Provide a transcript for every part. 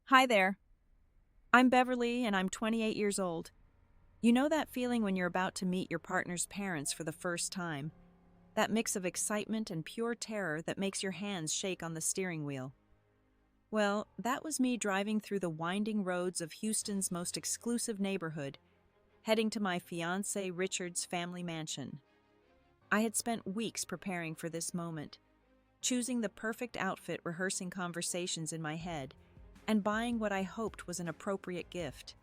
Hi there. I'm Beverly and I'm 28 years old. You know that feeling when you're about to meet your partner's parents for the first time? That mix of excitement and pure terror that makes your hands shake on the steering wheel. Well, that was me driving through the winding roads of Houston's most exclusive neighborhood, heading to my fiancé Richard's family mansion. I had spent weeks preparing for this moment, choosing the perfect outfit, rehearsing conversations in my head, and buying what I hoped was an appropriate gift.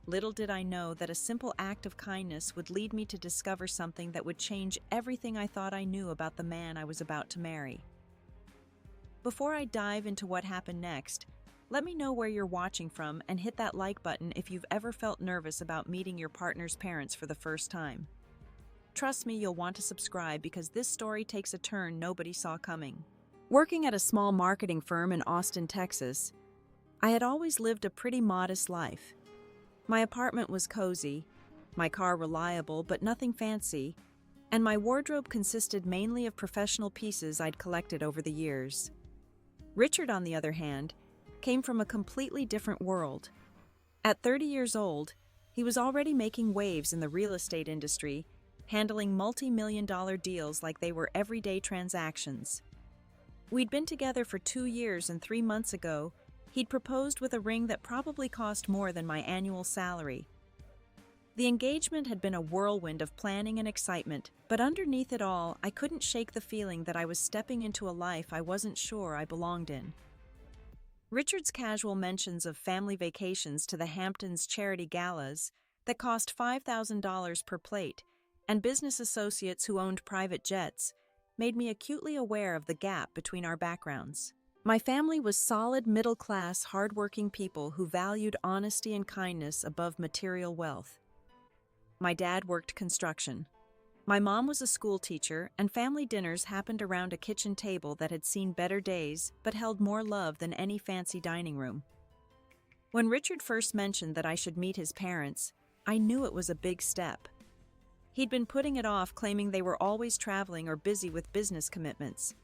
Little did I know that a simple act of kindness would lead me to discover something that would change everything I thought I knew about the man I was about to marry. Before I dive into what happened next, let me know where you're watching from and hit that like button if you've ever felt nervous about meeting your partner's parents for the first time. Trust me, you'll want to subscribe because this story takes a turn nobody saw coming. Working at a small marketing firm in Austin, Texas, I had always lived a pretty modest life. My apartment was cozy, my car reliable but nothing fancy, and my wardrobe consisted mainly of professional pieces I'd collected over the years. Richard, on the other hand, came from a completely different world. At 30 years old, he was already making waves in the real estate industry, handling multi-million-dollar deals like they were everyday transactions. We'd been together for 2 years, and 3 months ago, he'd proposed with a ring that probably cost more than my annual salary. The engagement had been a whirlwind of planning and excitement, but underneath it all, I couldn't shake the feeling that I was stepping into a life I wasn't sure I belonged in. Richard's casual mentions of family vacations to the Hamptons charity galas that cost $5,000 per plate, and business associates who owned private jets, made me acutely aware of the gap between our backgrounds. My family was solid, middle-class, hard-working people who valued honesty and kindness above material wealth. My dad worked construction. My mom was a school teacher, and family dinners happened around a kitchen table that had seen better days but held more love than any fancy dining room. When Richard first mentioned that I should meet his parents, I knew it was a big step. He'd been putting it off, claiming they were always traveling or busy with business commitments.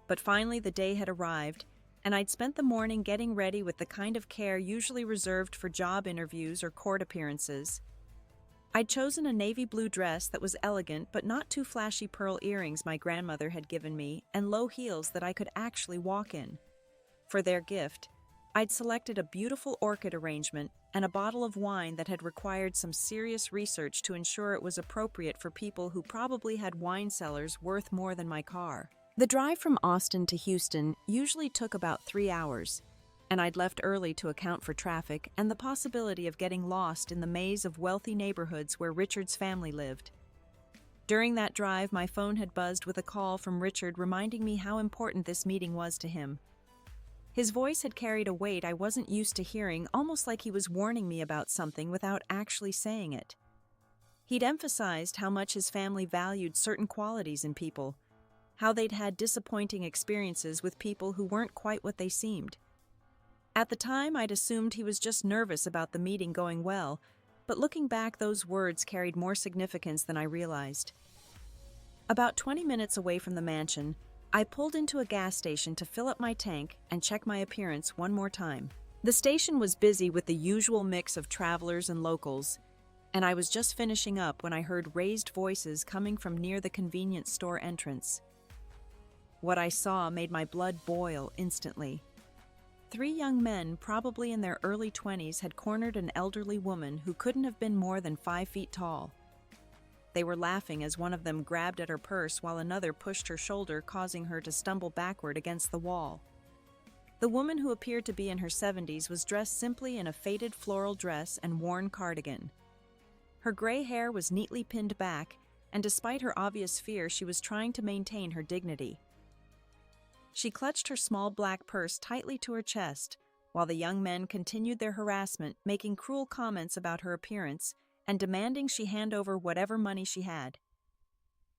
But finally the day had arrived, and I'd spent the morning getting ready with the kind of care usually reserved for job interviews or court appearances. I'd chosen a navy blue dress that was elegant but not too flashy, pearl earrings my grandmother had given me, and low heels that I could actually walk in. For their gift, I'd selected a beautiful orchid arrangement and a bottle of wine that had required some serious research to ensure it was appropriate for people who probably had wine cellars worth more than my car. The drive from Austin to Houston usually took about 3 hours, and I'd left early to account for traffic and the possibility of getting lost in the maze of wealthy neighborhoods where Richard's family lived. During that drive, my phone had buzzed with a call from Richard reminding me how important this meeting was to him. His voice had carried a weight I wasn't used to hearing, almost like he was warning me about something without actually saying it. He'd emphasized how much his family valued certain qualities in people, how they'd had disappointing experiences with people who weren't quite what they seemed. At the time, I'd assumed he was just nervous about the meeting going well, but looking back, those words carried more significance than I realized. About 20 minutes away from the mansion, I pulled into a gas station to fill up my tank and check my appearance one more time. The station was busy with the usual mix of travelers and locals, and I was just finishing up when I heard raised voices coming from near the convenience store entrance. What I saw made my blood boil instantly. 3 young men, probably in their early 20s, had cornered an elderly woman who couldn't have been more than 5 feet tall. They were laughing as one of them grabbed at her purse while another pushed her shoulder, causing her to stumble backward against the wall. The woman, who appeared to be in her 70s, was dressed simply in a faded floral dress and worn cardigan. Her gray hair was neatly pinned back, and despite her obvious fear, she was trying to maintain her dignity. She clutched her small black purse tightly to her chest, while the young men continued their harassment, making cruel comments about her appearance and demanding she hand over whatever money she had.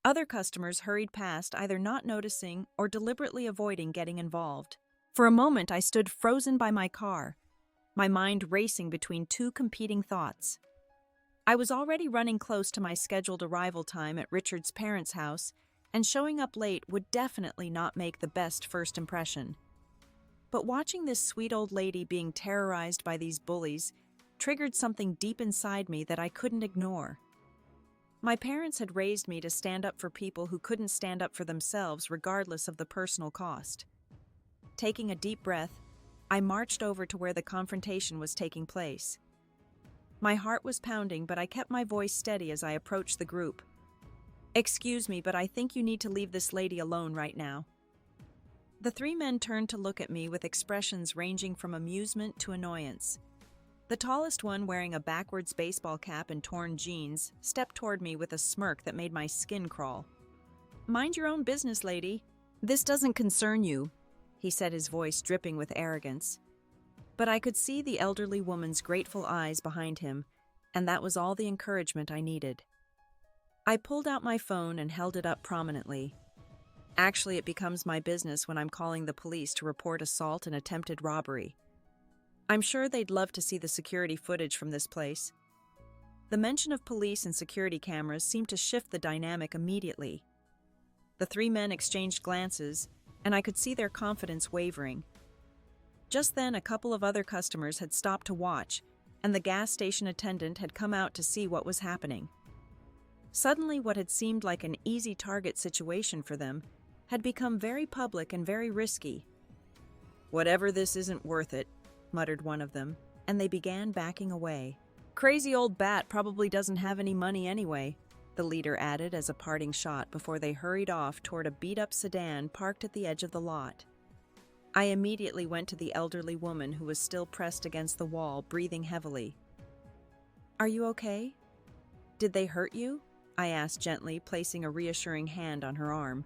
Other customers hurried past, either not noticing or deliberately avoiding getting involved. For a moment, I stood frozen by my car, my mind racing between 2 competing thoughts. I was already running close to my scheduled arrival time at Richard's parents' house, and showing up late would definitely not make the best first impression. but watching this sweet old lady being terrorized by these bullies triggered something deep inside me that I couldn't ignore. My parents had raised me to stand up for people who couldn't stand up for themselves regardless of the personal cost. Taking a deep breath, I marched over to where the confrontation was taking place. My heart was pounding, but I kept my voice steady as I approached the group. "Excuse me, but I think you need to leave this lady alone right now." The three men turned to look at me with expressions ranging from amusement to annoyance. The tallest one, wearing a backwards baseball cap and torn jeans, stepped toward me with a smirk that made my skin crawl. "Mind your own business, lady. This doesn't concern you," he said, his voice dripping with arrogance. But I could see the elderly woman's grateful eyes behind him, and that was all the encouragement I needed. I pulled out my phone and held it up prominently. Actually, it becomes my business when I'm calling the police to report assault and attempted robbery. I'm sure they'd love to see the security footage from this place. The mention of police and security cameras seemed to shift the dynamic immediately. The three men exchanged glances, and I could see their confidence wavering. Just then, a couple of other customers had stopped to watch, and the gas station attendant had come out to see what was happening. Suddenly, what had seemed like an easy target situation for them had become very public and very risky. "Whatever, this isn't worth it," muttered one of them, and they began backing away. "Crazy old bat probably doesn't have any money anyway," the leader added as a parting shot before they hurried off toward a beat-up sedan parked at the edge of the lot. I immediately went to the elderly woman who was still pressed against the wall, breathing heavily. "Are you okay? Did they hurt you?" I asked gently, placing a reassuring hand on her arm.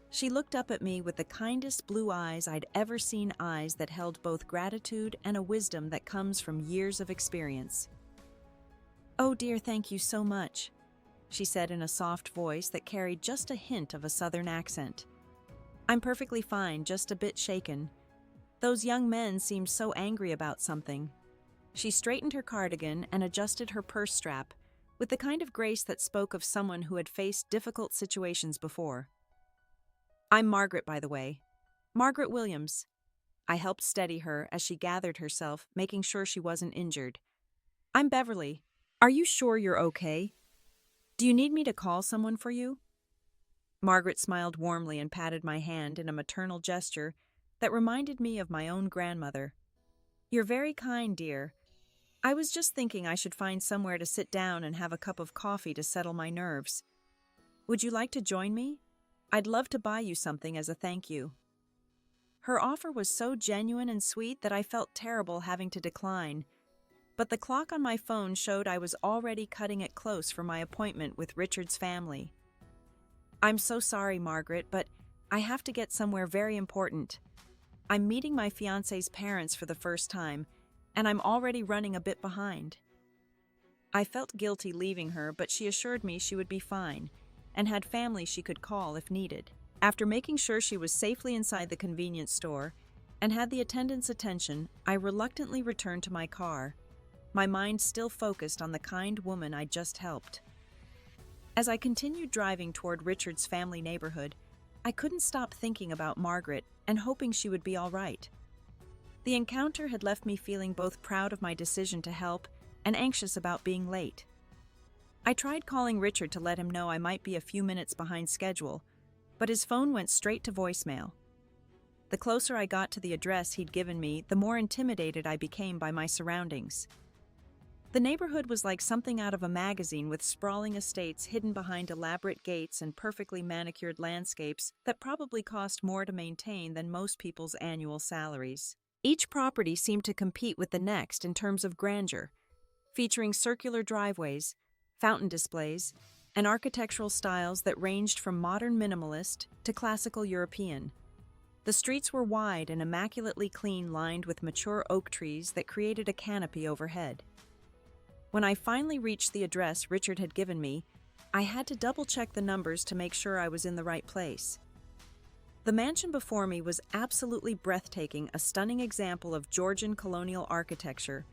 She looked up at me with the kindest blue eyes I'd ever seen, eyes that held both gratitude and a wisdom that comes from years of experience. "Oh dear, thank you so much," she said in a soft voice that carried just a hint of a southern accent. "I'm perfectly fine, just a bit shaken. Those young men seemed so angry about something." She straightened her cardigan and adjusted her purse strap with the kind of grace that spoke of someone who had faced difficult situations before. "I'm Margaret, by the way. Margaret Williams." I helped steady her as she gathered herself, making sure she wasn't injured. "I'm Beverly. Are you sure you're okay? Do you need me to call someone for you?" Margaret smiled warmly and patted my hand in a maternal gesture that reminded me of my own grandmother. "You're very kind, dear. I was just thinking I should find somewhere to sit down and have a cup of coffee to settle my nerves. Would you like to join me? I'd love to buy you something as a thank you." Her offer was so genuine and sweet that I felt terrible having to decline, but the clock on my phone showed I was already cutting it close for my appointment with Richard's family. "I'm so sorry, Margaret, but I have to get somewhere very important. I'm meeting my fiancé's parents for the first time, and I'm already running a bit behind." I felt guilty leaving her, but she assured me she would be fine and had family she could call if needed. After making sure she was safely inside the convenience store and had the attendant's attention, I reluctantly returned to my car, my mind still focused on the kind woman I'd just helped. As I continued driving toward Richard's family neighborhood, I couldn't stop thinking about Margaret and hoping she would be all right. The encounter had left me feeling both proud of my decision to help and anxious about being late. I tried calling Richard to let him know I might be a few minutes behind schedule, but his phone went straight to voicemail. The closer I got to the address he'd given me, the more intimidated I became by my surroundings. The neighborhood was like something out of a magazine, with sprawling estates hidden behind elaborate gates and perfectly manicured landscapes that probably cost more to maintain than most people's annual salaries. Each property seemed to compete with the next in terms of grandeur, featuring circular driveways, fountain displays, and architectural styles that ranged from modern minimalist to classical European. The streets were wide and immaculately clean, lined with mature oak trees that created a canopy overhead. When I finally reached the address Richard had given me, I had to double-check the numbers to make sure I was in the right place. The mansion before me was absolutely breathtaking, a stunning example of Georgian colonial architecture,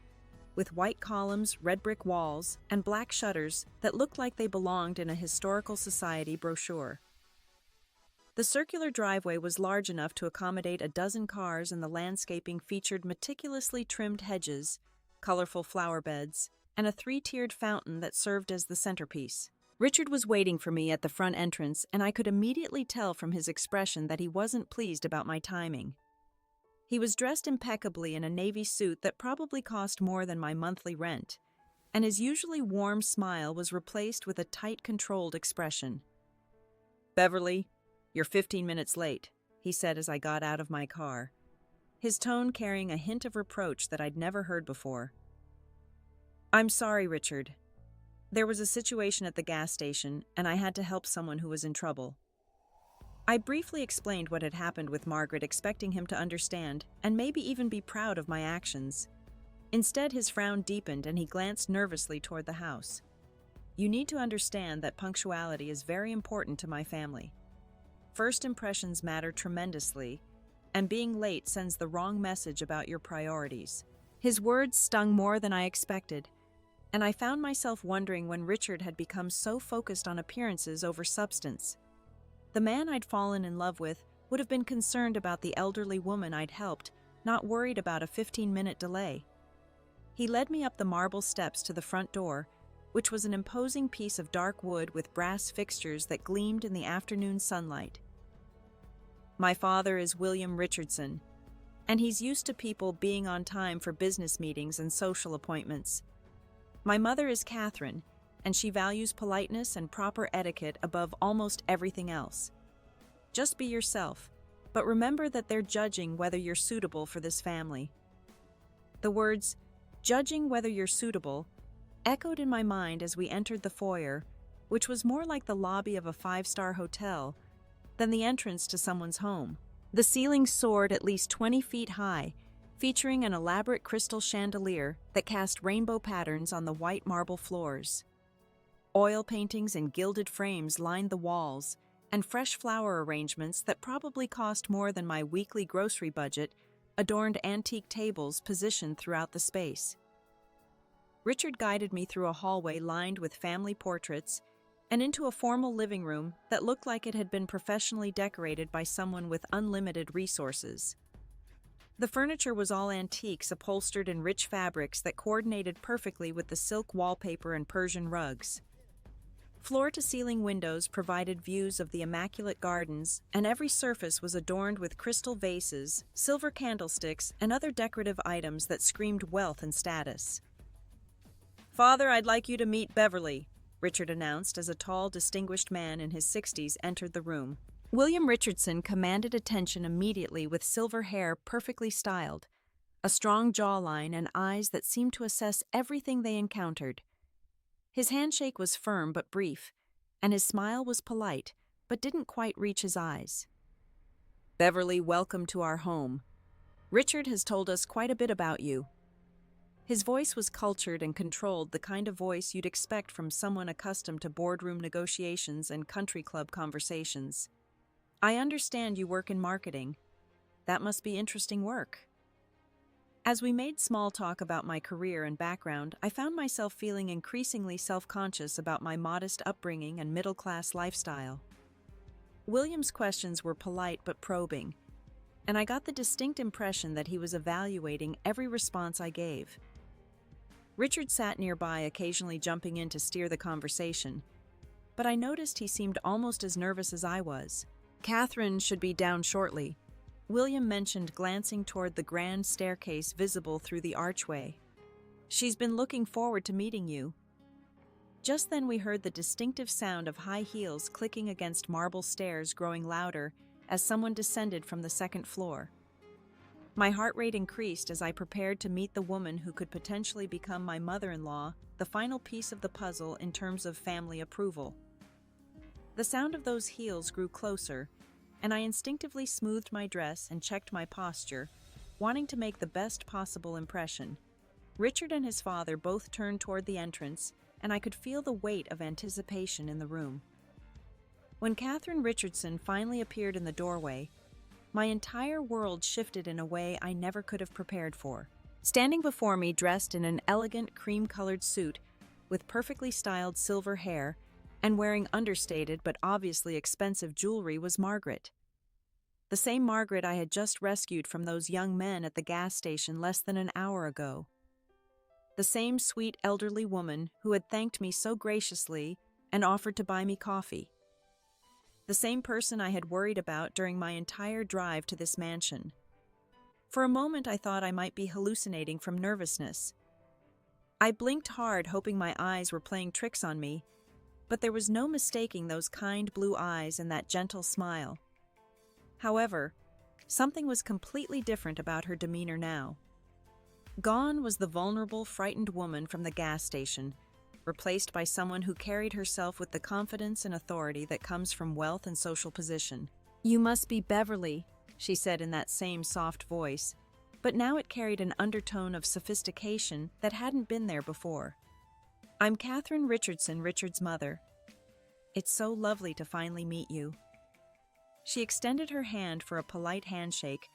with white columns, red brick walls, and black shutters that looked like they belonged in a historical society brochure. The circular driveway was large enough to accommodate a dozen cars, and the landscaping featured meticulously trimmed hedges, colorful flower beds, and a three-tiered fountain that served as the centerpiece. Richard was waiting for me at the front entrance, and I could immediately tell from his expression that he wasn't pleased about my timing. He was dressed impeccably in a navy suit that probably cost more than my monthly rent, and his usually warm smile was replaced with a tight, controlled expression. "Beverly, you're 15 minutes late," he said as I got out of my car, his tone carrying a hint of reproach that I'd never heard before. "I'm sorry, Richard. There was a situation at the gas station, and I had to help someone who was in trouble." I briefly explained what had happened with Margaret, expecting him to understand and maybe even be proud of my actions. Instead, his frown deepened and he glanced nervously toward the house. "You need to understand that punctuality is very important to my family. First impressions matter tremendously, and being late sends the wrong message about your priorities." His words stung more than I expected, and I found myself wondering when Richard had become so focused on appearances over substance. The man I'd fallen in love with would have been concerned about the elderly woman I'd helped, not worried about a 15-minute delay. He led me up the marble steps to the front door, which was an imposing piece of dark wood with brass fixtures that gleamed in the afternoon sunlight. "My father is William Richardson, and he's used to people being on time for business meetings and social appointments. My mother is Catherine, and she values politeness and proper etiquette above almost everything else. Just be yourself, but remember that they're judging whether you're suitable for this family." The words, "judging whether you're suitable," echoed in my mind as we entered the foyer, which was more like the lobby of a five-star hotel than the entrance to someone's home. The ceiling soared at least 20 feet high, featuring an elaborate crystal chandelier that cast rainbow patterns on the white marble floors. Oil paintings and gilded frames lined the walls, and fresh flower arrangements that probably cost more than my weekly grocery budget adorned antique tables positioned throughout the space. Richard guided me through a hallway lined with family portraits and into a formal living room that looked like it had been professionally decorated by someone with unlimited resources. The furniture was all antiques, upholstered in rich fabrics that coordinated perfectly with the silk wallpaper and Persian rugs. Floor-to-ceiling windows provided views of the immaculate gardens, and every surface was adorned with crystal vases, silver candlesticks, and other decorative items that screamed wealth and status. "Father, I'd like you to meet Beverly," Richard announced as a tall, distinguished man in his 60s entered the room. William Richardson commanded attention immediately with silver hair perfectly styled, a strong jawline, and eyes that seemed to assess everything they encountered. His handshake was firm but brief, and his smile was polite, but didn't quite reach his eyes. "Beverly, welcome to our home. Richard has told us quite a bit about you." His voice was cultured and controlled, the kind of voice you'd expect from someone accustomed to boardroom negotiations and country club conversations. "I understand you work in marketing. That must be interesting work." As we made small talk about my career and background, I found myself feeling increasingly self-conscious about my modest upbringing and middle-class lifestyle. William's questions were polite but probing, and I got the distinct impression that he was evaluating every response I gave. Richard sat nearby, occasionally jumping in to steer the conversation, but I noticed he seemed almost as nervous as I was. "Catherine should be down shortly," William mentioned, glancing toward the grand staircase visible through the archway. "She's been looking forward to meeting you." Just then we heard the distinctive sound of high heels clicking against marble stairs growing louder as someone descended from the second floor. My heart rate increased as I prepared to meet the woman who could potentially become my mother-in-law, the final piece of the puzzle in terms of family approval. The sound of those heels grew closer, and I instinctively smoothed my dress and checked my posture, wanting to make the best possible impression. Richard and his father both turned toward the entrance, and I could feel the weight of anticipation in the room. When Catherine Richardson finally appeared in the doorway, my entire world shifted in a way I never could have prepared for. Standing before me, dressed in an elegant cream-colored suit with perfectly styled silver hair and wearing understated but obviously expensive jewelry was Margaret. The same Margaret I had just rescued from those young men at the gas station less than an hour ago. The same sweet elderly woman who had thanked me so graciously and offered to buy me coffee. The same person I had worried about during my entire drive to this mansion. For a moment I thought I might be hallucinating from nervousness. I blinked hard, hoping my eyes were playing tricks on me, but there was no mistaking those kind blue eyes and that gentle smile. However, something was completely different about her demeanor now. Gone was the vulnerable, frightened woman from the gas station, replaced by someone who carried herself with the confidence and authority that comes from wealth and social position. "You must be Beverly," she said in that same soft voice, but now it carried an undertone of sophistication that hadn't been there before. "I'm Catherine Richardson, Richard's mother. It's so lovely to finally meet you." She extended her hand for a polite handshake,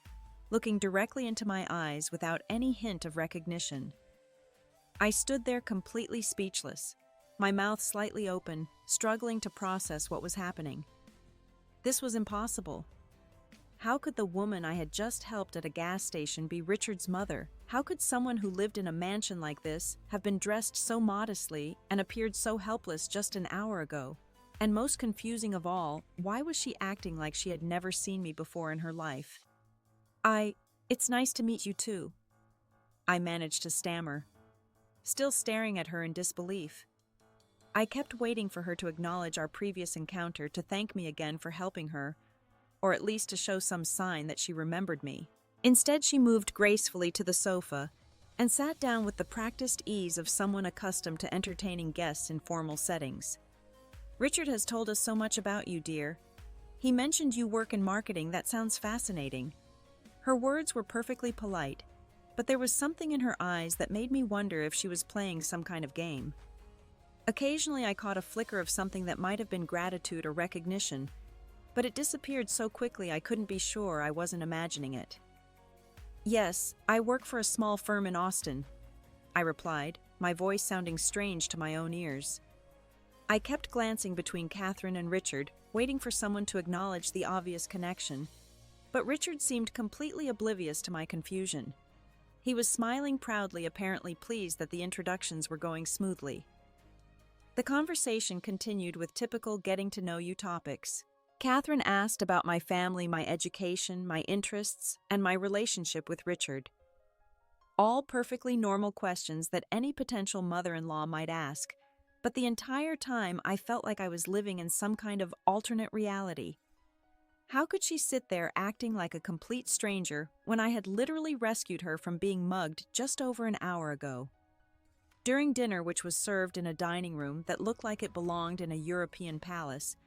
looking directly into my eyes without any hint of recognition. I stood there completely speechless, my mouth slightly open, struggling to process what was happening. This was impossible. How could the woman I had just helped at a gas station be Richard's mother? How could someone who lived in a mansion like this have been dressed so modestly and appeared so helpless just an hour ago? And most confusing of all, why was she acting like she had never seen me before in her life? It's nice to meet you too," I managed to stammer, still staring at her in disbelief. I kept waiting for her to acknowledge our previous encounter, to thank me again for helping her, or at least to show some sign that she remembered me. Instead, she moved gracefully to the sofa and sat down with the practiced ease of someone accustomed to entertaining guests in formal settings. "Richard has told us so much about you, dear. He mentioned you work in marketing. That sounds fascinating." Her words were perfectly polite, but there was something in her eyes that made me wonder if she was playing some kind of game. Occasionally I caught a flicker of something that might have been gratitude or recognition, but it disappeared so quickly I couldn't be sure I wasn't imagining it. "Yes, I work for a small firm in Austin," I replied, my voice sounding strange to my own ears. I kept glancing between Catherine and Richard, waiting for someone to acknowledge the obvious connection, but Richard seemed completely oblivious to my confusion. He was smiling proudly, apparently pleased that the introductions were going smoothly. The conversation continued with typical getting-to-know-you topics. Catherine asked about my family, my education, my interests, and my relationship with Richard. All perfectly normal questions that any potential mother-in-law might ask, but the entire time I felt like I was living in some kind of alternate reality. How could she sit there acting like a complete stranger when I had literally rescued her from being mugged just over an hour ago? During dinner, which was served in a dining room that looked like it belonged in a European palace,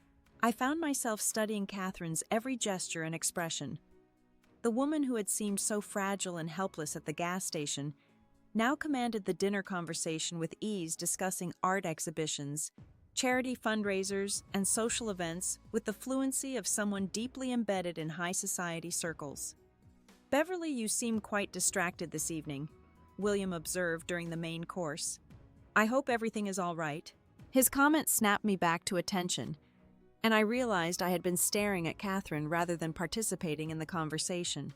I found myself studying Catherine's every gesture and expression. The woman who had seemed so fragile and helpless at the gas station now commanded the dinner conversation with ease, discussing art exhibitions, charity fundraisers, and social events with the fluency of someone deeply embedded in high society circles. "Beverly, you seem quite distracted this evening," William observed during the main course. "I hope everything is all right." His comment snapped me back to attention, and I realized I had been staring at Catherine rather than participating in the conversation.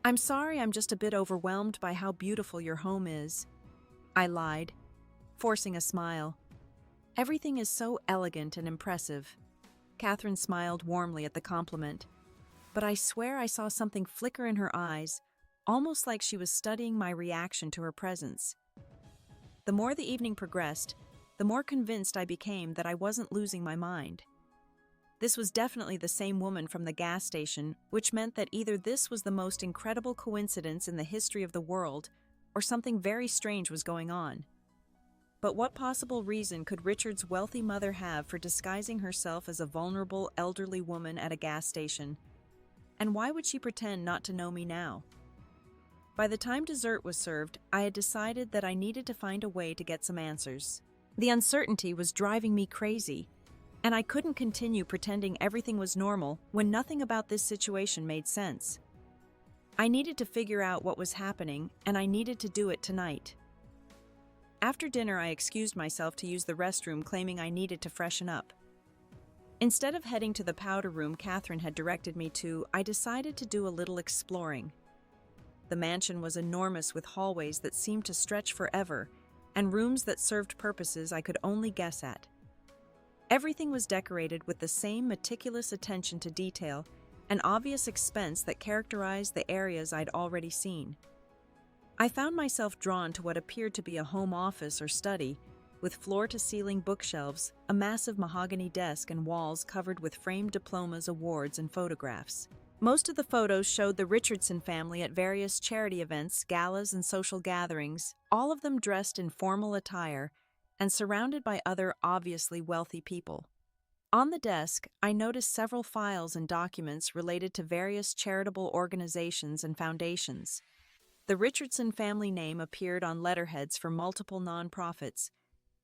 "I'm sorry, I'm just a bit overwhelmed by how beautiful your home is," I lied, forcing a smile. "Everything is so elegant and impressive." Catherine smiled warmly at the compliment, but I swear I saw something flicker in her eyes, almost like she was studying my reaction to her presence. The more the evening progressed, the more convinced I became that I wasn't losing my mind. This was definitely the same woman from the gas station, which meant that either this was the most incredible coincidence in the history of the world, or something very strange was going on. But what possible reason could Richard's wealthy mother have for disguising herself as a vulnerable, elderly woman at a gas station? And why would she pretend not to know me now? By the time dessert was served, I had decided that I needed to find a way to get some answers. The uncertainty was driving me crazy, and I couldn't continue pretending everything was normal when nothing about this situation made sense. I needed to figure out what was happening, and I needed to do it tonight. After dinner, I excused myself to use the restroom, claiming I needed to freshen up. Instead of heading to the powder room Catherine had directed me to, I decided to do a little exploring. The mansion was enormous, with hallways that seemed to stretch forever, and rooms that served purposes I could only guess at. Everything was decorated with the same meticulous attention to detail and obvious expense that characterized the areas I'd already seen. I found myself drawn to what appeared to be a home office or study, with floor-to-ceiling bookshelves, a massive mahogany desk, and walls covered with framed diplomas, awards, and photographs. Most of the photos showed the Richardson family at various charity events, galas, and social gatherings, all of them dressed in formal attire and surrounded by other obviously wealthy people. On the desk, I noticed several files and documents related to various charitable organizations and foundations. The Richardson family name appeared on letterheads for multiple nonprofits,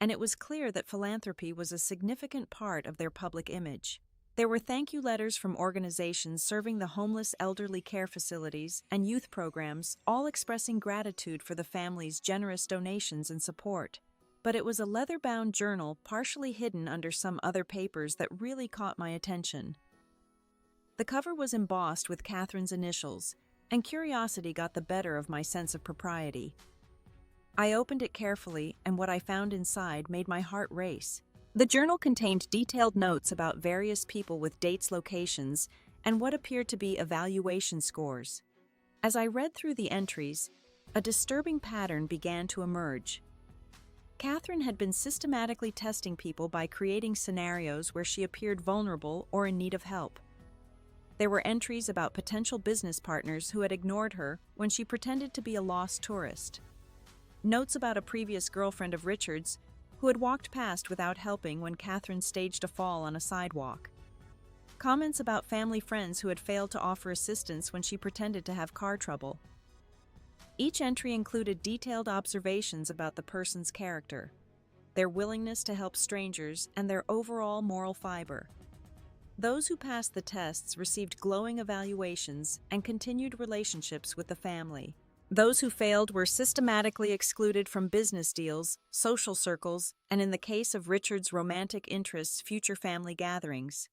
and it was clear that philanthropy was a significant part of their public image. There were thank you letters from organizations serving the homeless elderly care facilities and youth programs, all expressing gratitude for the family's generous donations and support. But it was a leather-bound journal, partially hidden under some other papers, that really caught my attention. The cover was embossed with Catherine's initials, and curiosity got the better of my sense of propriety. I opened it carefully, and what I found inside made my heart race. The journal contained detailed notes about various people with dates, locations, and what appeared to be evaluation scores. As I read through the entries, a disturbing pattern began to emerge. Catherine had been systematically testing people by creating scenarios where she appeared vulnerable or in need of help. There were entries about potential business partners who had ignored her when she pretended to be a lost tourist. Notes about a previous girlfriend of Richard's who had walked past without helping when Catherine staged a fall on a sidewalk. Comments about family friends who had failed to offer assistance when she pretended to have car trouble. Each entry included detailed observations about the person's character, their willingness to help strangers, and their overall moral fiber. Those who passed the tests received glowing evaluations and continued relationships with the family. Those who failed were systematically excluded from business deals, social circles, and in the case of Richard's romantic interests, future family gatherings.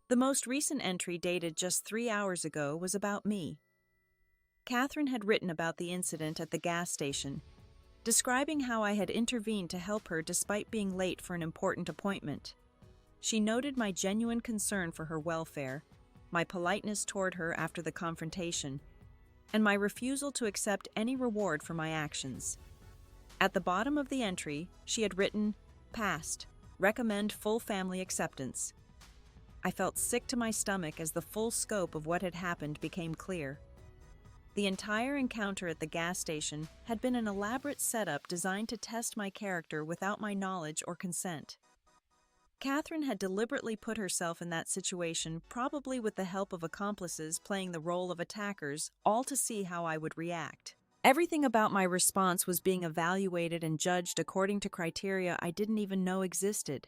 The most recent entry, dated just 3 hours ago, was about me. Catherine had written about the incident at the gas station, describing how I had intervened to help her despite being late for an important appointment. She noted my genuine concern for her welfare, my politeness toward her after the confrontation, and my refusal to accept any reward for my actions. At the bottom of the entry, she had written, "Passed. Recommend full family acceptance." I felt sick to my stomach as the full scope of what had happened became clear. The entire encounter at the gas station had been an elaborate setup designed to test my character without my knowledge or consent. Catherine had deliberately put herself in that situation, probably with the help of accomplices playing the role of attackers, all to see how I would react. Everything about my response was being evaluated and judged according to criteria I didn't even know existed.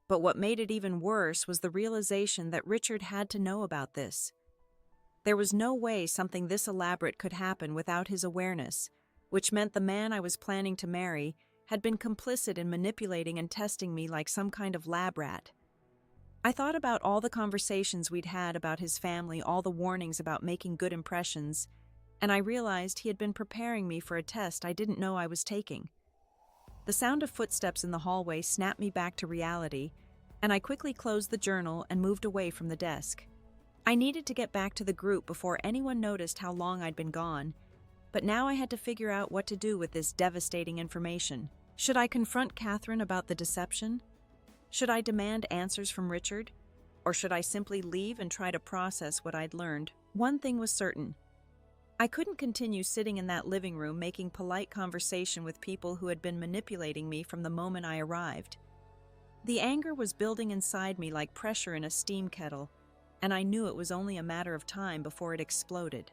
But what made it even worse was the realization that Richard had to know about this. There was no way something this elaborate could happen without his awareness, which meant the man I was planning to marry had been complicit in manipulating and testing me like some kind of lab rat. I thought about all the conversations we'd had about his family, all the warnings about making good impressions, and I realized he had been preparing me for a test I didn't know I was taking. The sound of footsteps in the hallway snapped me back to reality, and I quickly closed the journal and moved away from the desk. I needed to get back to the group before anyone noticed how long I'd been gone, but now I had to figure out what to do with this devastating information. Should I confront Catherine about the deception? Should I demand answers from Richard? Or should I simply leave and try to process what I'd learned? One thing was certain. I couldn't continue sitting in that living room making polite conversation with people who had been manipulating me from the moment I arrived. The anger was building inside me like pressure in a steam kettle, and I knew it was only a matter of time before it exploded.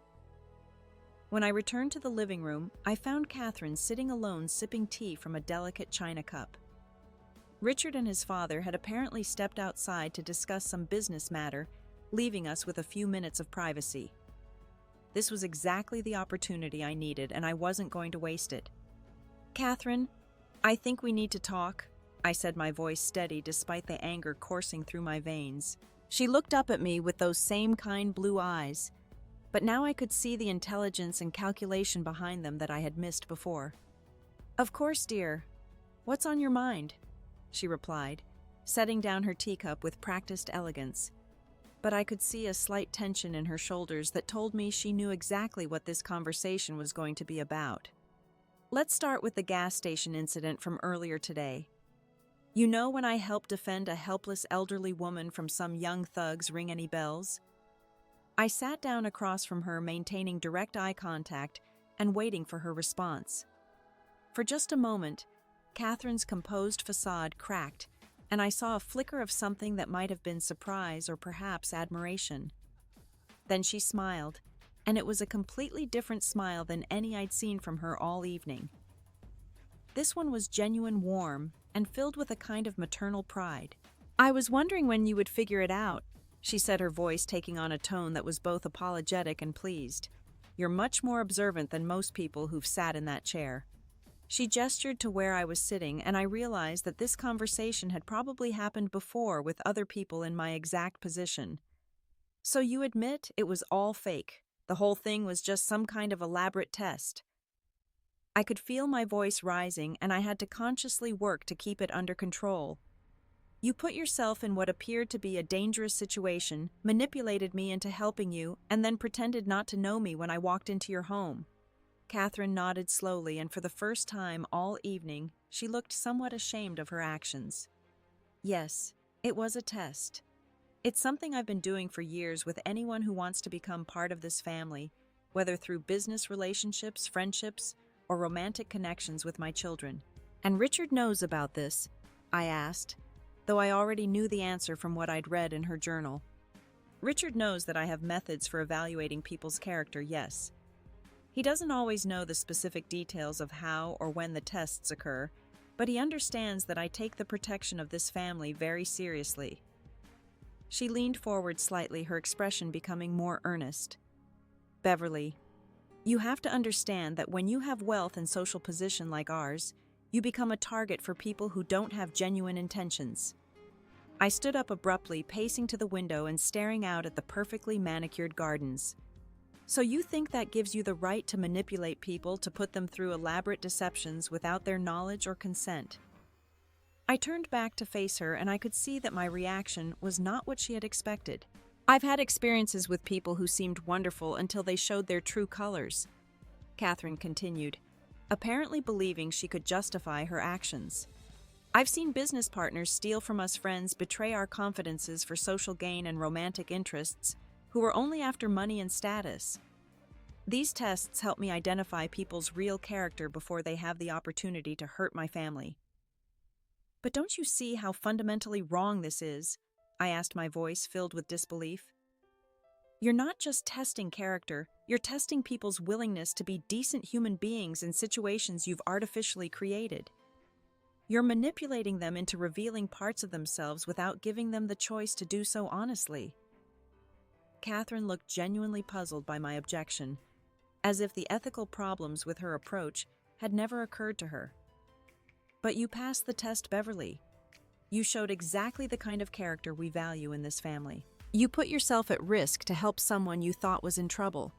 When I returned to the living room, I found Catherine sitting alone sipping tea from a delicate china cup. Richard and his father had apparently stepped outside to discuss some business matter, leaving us with a few minutes of privacy. This was exactly the opportunity I needed, and I wasn't going to waste it. Catherine, I think we need to talk, I said, my voice steady despite the anger coursing through my veins. She looked up at me with those same kind blue eyes, but now I could see the intelligence and calculation behind them that I had missed before. Of course, dear. What's on your mind? She replied, setting down her teacup with practiced elegance. But I could see a slight tension in her shoulders that told me she knew exactly what this conversation was going to be about. Let's start with the gas station incident from earlier today. You know, when I helped defend a helpless elderly woman from some young thugs, ring any bells? I sat down across from her, maintaining direct eye contact and waiting for her response. For just a moment, Catherine's composed facade cracked, and I saw a flicker of something that might have been surprise or perhaps admiration. Then she smiled, and it was a completely different smile than any I'd seen from her all evening. This one was genuine, warm, and filled with a kind of maternal pride. I was wondering when you would figure it out, she said, her voice taking on a tone that was both apologetic and pleased. You're much more observant than most people who've sat in that chair. She gestured to where I was sitting, and I realized that this conversation had probably happened before with other people in my exact position. So you admit it was all fake? The whole thing was just some kind of elaborate test? I could feel my voice rising, and I had to consciously work to keep it under control. You put yourself in what appeared to be a dangerous situation, manipulated me into helping you, and then pretended not to know me when I walked into your home. Catherine nodded slowly, and for the first time all evening, she looked somewhat ashamed of her actions. Yes, it was a test. It's something I've been doing for years with anyone who wants to become part of this family, whether through business relationships, friendships, or romantic connections with my children. And Richard knows about this, I asked, though I already knew the answer from what I'd read in her journal. Richard knows that I have methods for evaluating people's character, yes. He doesn't always know the specific details of how or when the tests occur, but he understands that I take the protection of this family very seriously. She leaned forward slightly, her expression becoming more earnest. Beverly, you have to understand that when you have wealth and social position like ours, you become a target for people who don't have genuine intentions. I stood up abruptly, pacing to the window and staring out at the perfectly manicured gardens. So you think that gives you the right to manipulate people, to put them through elaborate deceptions without their knowledge or consent? I turned back to face her, and I could see that my reaction was not what she had expected. I've had experiences with people who seemed wonderful until they showed their true colors, Catherine continued, apparently believing she could justify her actions. I've seen business partners steal from us friends, betray our confidences for social gain and romantic interests, who were only after money and status. These tests help me identify people's real character before they have the opportunity to hurt my family. But don't you see how fundamentally wrong this is? I asked, my voice filled with disbelief. You're not just testing character, you're testing people's willingness to be decent human beings in situations you've artificially created. You're manipulating them into revealing parts of themselves without giving them the choice to do so honestly. Catherine looked genuinely puzzled by my objection, as if the ethical problems with her approach had never occurred to her. But you passed the test, Beverly. You showed exactly the kind of character we value in this family. You put yourself at risk to help someone you thought was in trouble.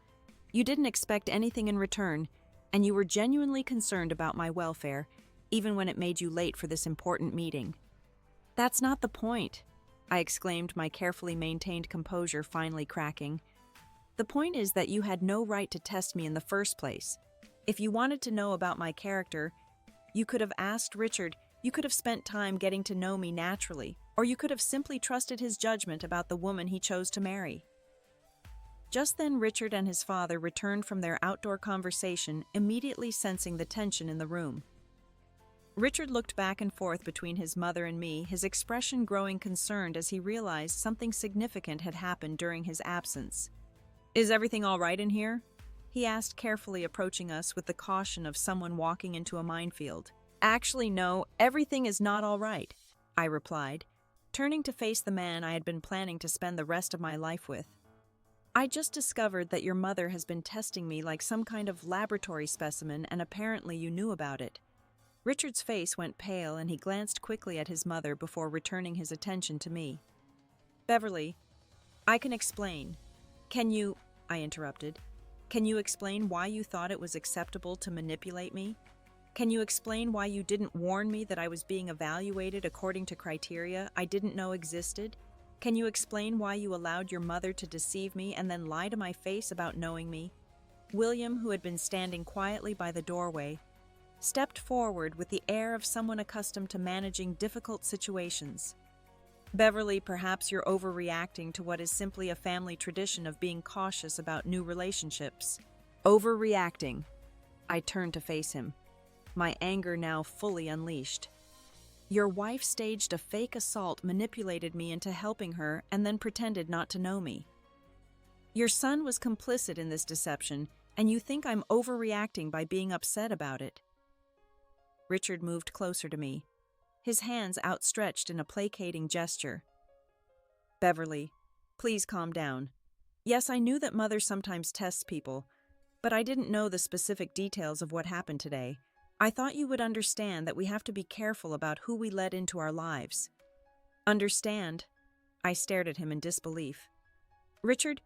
You didn't expect anything in return, and you were genuinely concerned about my welfare, even when it made you late for this important meeting. That's not the point, I exclaimed, my carefully maintained composure finally cracking. The point is that you had no right to test me in the first place. If you wanted to know about my character, you could have asked Richard, you could have spent time getting to know me naturally, or you could have simply trusted his judgment about the woman he chose to marry. Just then, Richard and his father returned from their outdoor conversation, immediately sensing the tension in the room. Richard looked back and forth between his mother and me, his expression growing concerned as he realized something significant had happened during his absence. Is everything all right in here? He asked, carefully approaching us with the caution of someone walking into a minefield. Actually, no, everything is not all right, I replied, turning to face the man I had been planning to spend the rest of my life with. I just discovered that your mother has been testing me like some kind of laboratory specimen, and apparently you knew about it. Richard's face went pale and he glanced quickly at his mother before returning his attention to me. Beverly, I can explain. Can you, I interrupted, can you explain why you thought it was acceptable to manipulate me? Can you explain why you didn't warn me that I was being evaluated according to criteria I didn't know existed? Can you explain why you allowed your mother to deceive me and then lie to my face about knowing me? William, who had been standing quietly by the doorway, stepped forward with the air of someone accustomed to managing difficult situations. Beverly, perhaps you're overreacting to what is simply a family tradition of being cautious about new relationships. Overreacting. I turned to face him, my anger now fully unleashed. Your wife staged a fake assault, manipulated me into helping her, and then pretended not to know me. Your son was complicit in this deception, and you think I'm overreacting by being upset about it. Richard moved closer to me, his hands outstretched in a placating gesture. Beverly, please calm down. Yes, I knew that Mother sometimes tests people, but I didn't know the specific details of what happened today. I thought you would understand that we have to be careful about who we let into our lives. Understand? I stared at him in disbelief. Richard,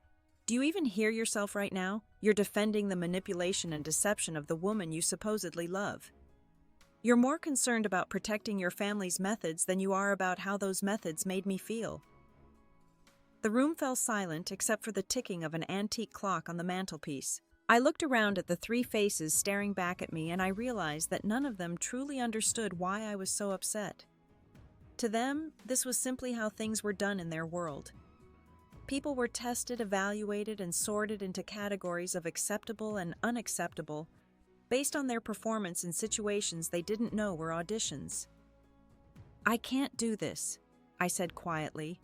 do you even hear yourself right now? You're defending the manipulation and deception of the woman you supposedly love. You're more concerned about protecting your family's methods than you are about how those methods made me feel. The room fell silent except for the ticking of an antique clock on the mantelpiece. I looked around at the three faces staring back at me, and I realized that none of them truly understood why I was so upset. To them, this was simply how things were done in their world. People were tested, evaluated, and sorted into categories of acceptable and unacceptable based on their performance in situations they didn't know were auditions. I can't do this, I said quietly,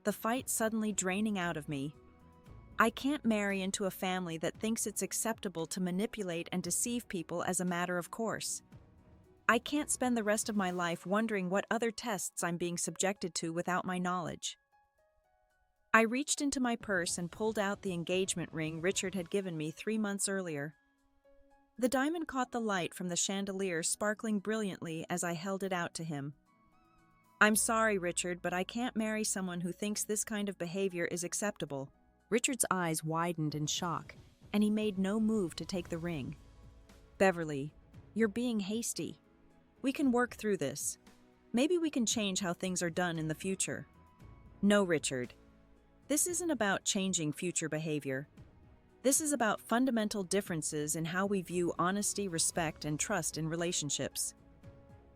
the fight suddenly draining out of me. I can't marry into a family that thinks it's acceptable to manipulate and deceive people as a matter of course. I can't spend the rest of my life wondering what other tests I'm being subjected to without my knowledge. I reached into my purse and pulled out the engagement ring Richard had given me 3 months earlier. The diamond caught the light from the chandelier, sparkling brilliantly as I held it out to him. I'm sorry, Richard, but I can't marry someone who thinks this kind of behavior is acceptable. Richard's eyes widened in shock, and he made no move to take the ring. Beverly, you're being hasty. We can work through this. Maybe we can change how things are done in the future. No, Richard. This isn't about changing future behavior. This is about fundamental differences in how we view honesty, respect, and trust in relationships.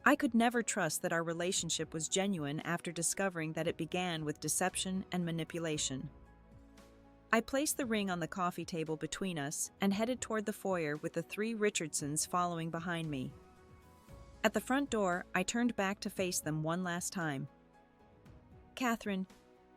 I could never trust that our relationship was genuine after discovering that it began with deception and manipulation. I placed the ring on the coffee table between us and headed toward the foyer with the 3 Richardsons following behind me. At the front door, I turned back to face them one last time. Catherine,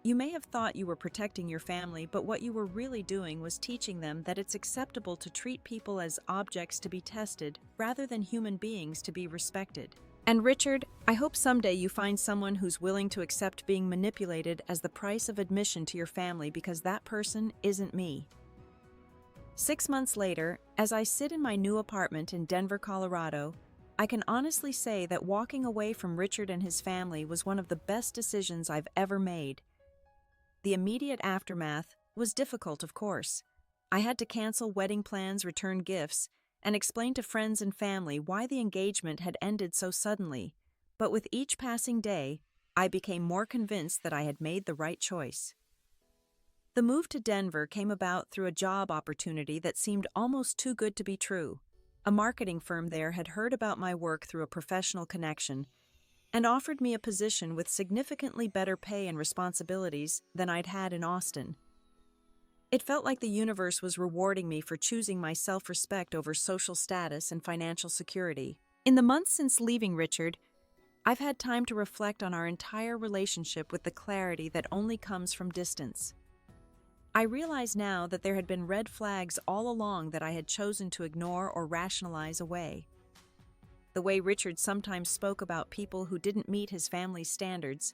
you may have thought you were protecting your family, but what you were really doing was teaching them that it's acceptable to treat people as objects to be tested rather than human beings to be respected. And Richard, I hope someday you find someone who's willing to accept being manipulated as the price of admission to your family, because that person isn't me. 6 months later, as I sit in my new apartment in Denver, Colorado, I can honestly say that walking away from Richard and his family was one of the best decisions I've ever made. The immediate aftermath was difficult, of course. I had to cancel wedding plans, return gifts, and explain to friends and family why the engagement had ended so suddenly. But with each passing day, I became more convinced that I had made the right choice. The move to Denver came about through a job opportunity that seemed almost too good to be true. A marketing firm there had heard about my work through a professional connection and offered me a position with significantly better pay and responsibilities than I'd had in Austin. It felt like the universe was rewarding me for choosing my self-respect over social status and financial security. In the months since leaving Richard, I've had time to reflect on our entire relationship with the clarity that only comes from distance. I realize now that there had been red flags all along that I had chosen to ignore or rationalize away. The way Richard sometimes spoke about people who didn't meet his family's standards,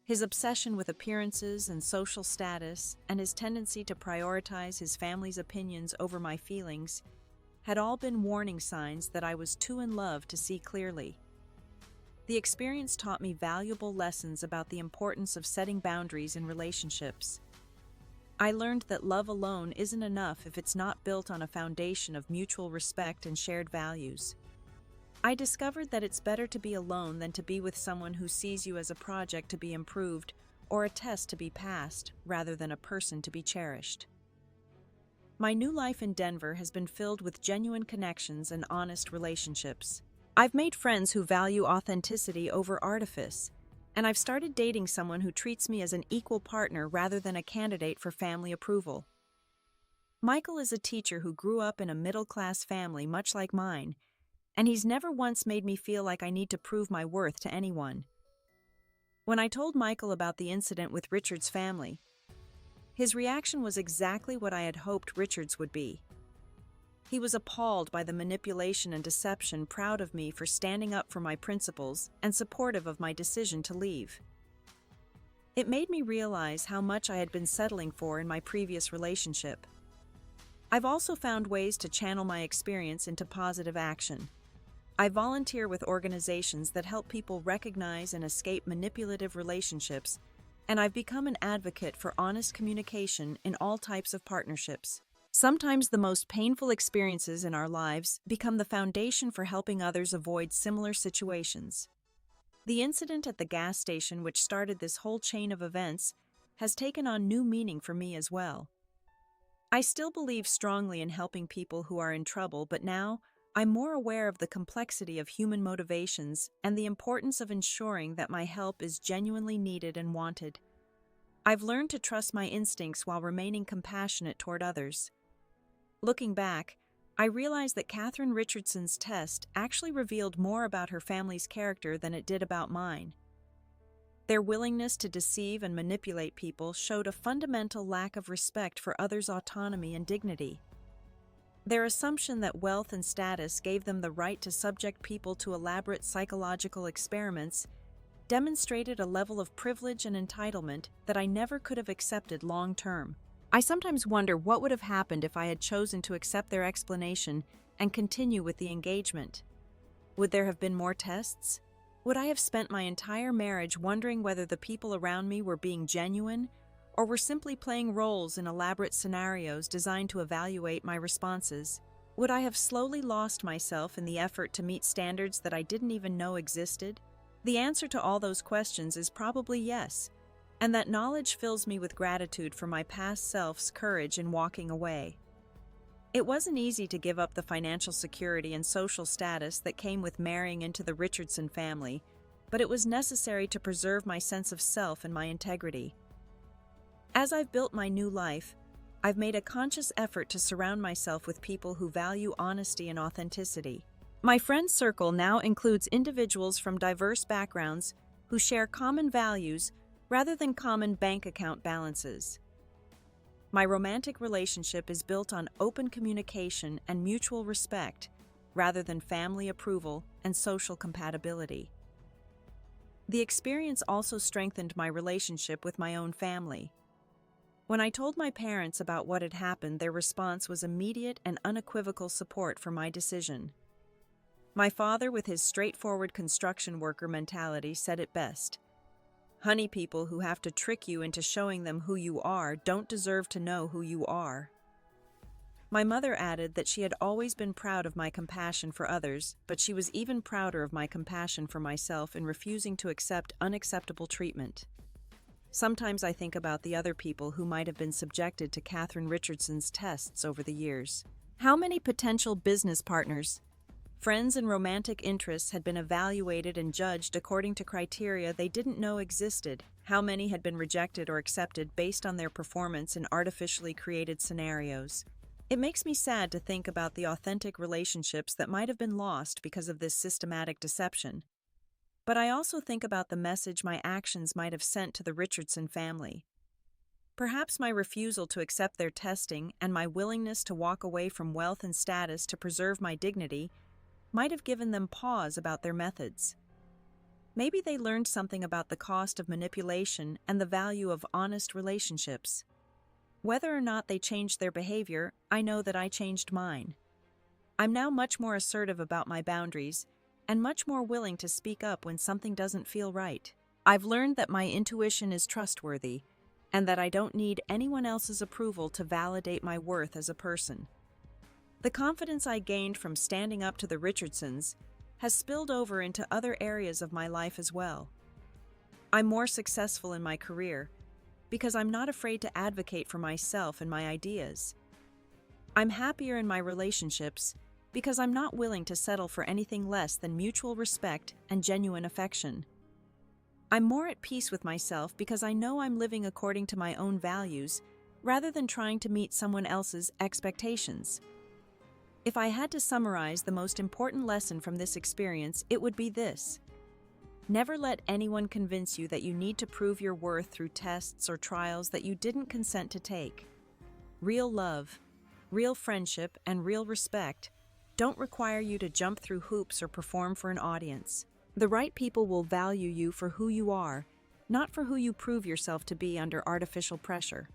his obsession with appearances and social status, and his tendency to prioritize his family's opinions over my feelings had all been warning signs that I was too in love to see clearly. The experience taught me valuable lessons about the importance of setting boundaries in relationships. I learned that love alone isn't enough if it's not built on a foundation of mutual respect and shared values. I discovered that it's better to be alone than to be with someone who sees you as a project to be improved or a test to be passed, rather than a person to be cherished. My new life in Denver has been filled with genuine connections and honest relationships. I've made friends who value authenticity over artifice, and I've started dating someone who treats me as an equal partner rather than a candidate for family approval. Michael is a teacher who grew up in a middle-class family much like mine, and he's never once made me feel like I need to prove my worth to anyone. When I told Michael about the incident with Richard's family, his reaction was exactly what I had hoped Richard's would be. He was appalled by the manipulation and deception, proud of me for standing up for my principles and supportive of my decision to leave. It made me realize how much I had been settling for in my previous relationship. I've also found ways to channel my experience into positive action. I volunteer with organizations that help people recognize and escape manipulative relationships, and I've become an advocate for honest communication in all types of partnerships. Sometimes the most painful experiences in our lives become the foundation for helping others avoid similar situations. The incident at the gas station, which started this whole chain of events, has taken on new meaning for me as well. I still believe strongly in helping people who are in trouble, but now I'm more aware of the complexity of human motivations and the importance of ensuring that my help is genuinely needed and wanted. I've learned to trust my instincts while remaining compassionate toward others. Looking back, I realized that Katherine Richardson's test actually revealed more about her family's character than it did about mine. Their willingness to deceive and manipulate people showed a fundamental lack of respect for others' autonomy and dignity. Their assumption that wealth and status gave them the right to subject people to elaborate psychological experiments demonstrated a level of privilege and entitlement that I never could have accepted long-term. I sometimes wonder what would have happened if I had chosen to accept their explanation and continue with the engagement. Would there have been more tests? Would I have spent my entire marriage wondering whether the people around me were being genuine or were simply playing roles in elaborate scenarios designed to evaluate my responses? Would I have slowly lost myself in the effort to meet standards that I didn't even know existed? The answer to all those questions is probably yes, and that knowledge fills me with gratitude for my past self's courage in walking away. It wasn't easy to give up the financial security and social status that came with marrying into the Richardson family, but it was necessary to preserve my sense of self and my integrity. As I've built my new life, I've made a conscious effort to surround myself with people who value honesty and authenticity. My friend circle now includes individuals from diverse backgrounds who share common values rather than common bank account balances. My romantic relationship is built on open communication and mutual respect, rather than family approval and social compatibility. The experience also strengthened my relationship with my own family. When I told my parents about what had happened, their response was immediate and unequivocal support for my decision. My father, with his straightforward construction worker mentality, said it best: "Honey, people who have to trick you into showing them who you are don't deserve to know who you are." My mother added that she had always been proud of my compassion for others, but she was even prouder of my compassion for myself in refusing to accept unacceptable treatment. Sometimes I think about the other people who might have been subjected to Katherine Richardson's tests over the years. How many potential business partners, friends, and romantic interests had been evaluated and judged according to criteria they didn't know existed? How many had been rejected or accepted based on their performance in artificially created scenarios? It makes me sad to think about the authentic relationships that might have been lost because of this systematic deception. But I also think about the message my actions might have sent to the Richardson family. Perhaps my refusal to accept their testing and my willingness to walk away from wealth and status to preserve my dignity might have given them pause about their methods. Maybe they learned something about the cost of manipulation and the value of honest relationships. Whether or not they changed their behavior, I know that I changed mine. I'm now much more assertive about my boundaries and much more willing to speak up when something doesn't feel right. I've learned that my intuition is trustworthy and that I don't need anyone else's approval to validate my worth as a person. The confidence I gained from standing up to the Richardsons has spilled over into other areas of my life as well. I'm more successful in my career because I'm not afraid to advocate for myself and my ideas. I'm happier in my relationships because I'm not willing to settle for anything less than mutual respect and genuine affection. I'm more at peace with myself because I know I'm living according to my own values rather than trying to meet someone else's expectations. If I had to summarize the most important lesson from this experience, it would be this: never let anyone convince you that you need to prove your worth through tests or trials that you didn't consent to take. Real love, real friendship, and real respect don't require you to jump through hoops or perform for an audience. The right people will value you for who you are, not for who you prove yourself to be under artificial pressure.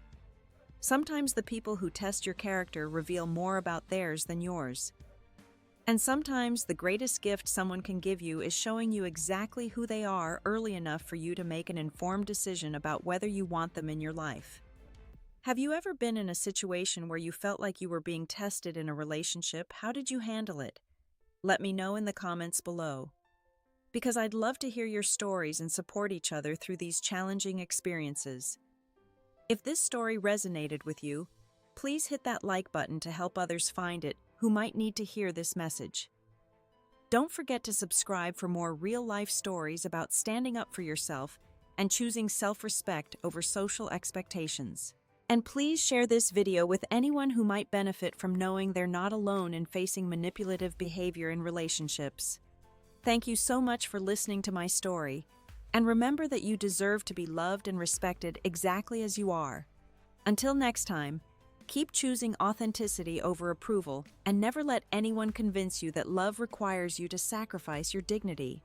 Sometimes the people who test your character reveal more about theirs than yours. And sometimes the greatest gift someone can give you is showing you exactly who they are early enough for you to make an informed decision about whether you want them in your life. Have you ever been in a situation where you felt like you were being tested in a relationship? How did you handle it? Let me know in the comments below, because I'd love to hear your stories and support each other through these challenging experiences. If this story resonated with you, please hit that like button to help others find it who might need to hear this message. Don't forget to subscribe for more real-life stories about standing up for yourself and choosing self-respect over social expectations. And please share this video with anyone who might benefit from knowing they're not alone in facing manipulative behavior in relationships. Thank you so much for listening to my story, and remember that you deserve to be loved and respected exactly as you are. Until next time, keep choosing authenticity over approval and never let anyone convince you that love requires you to sacrifice your dignity.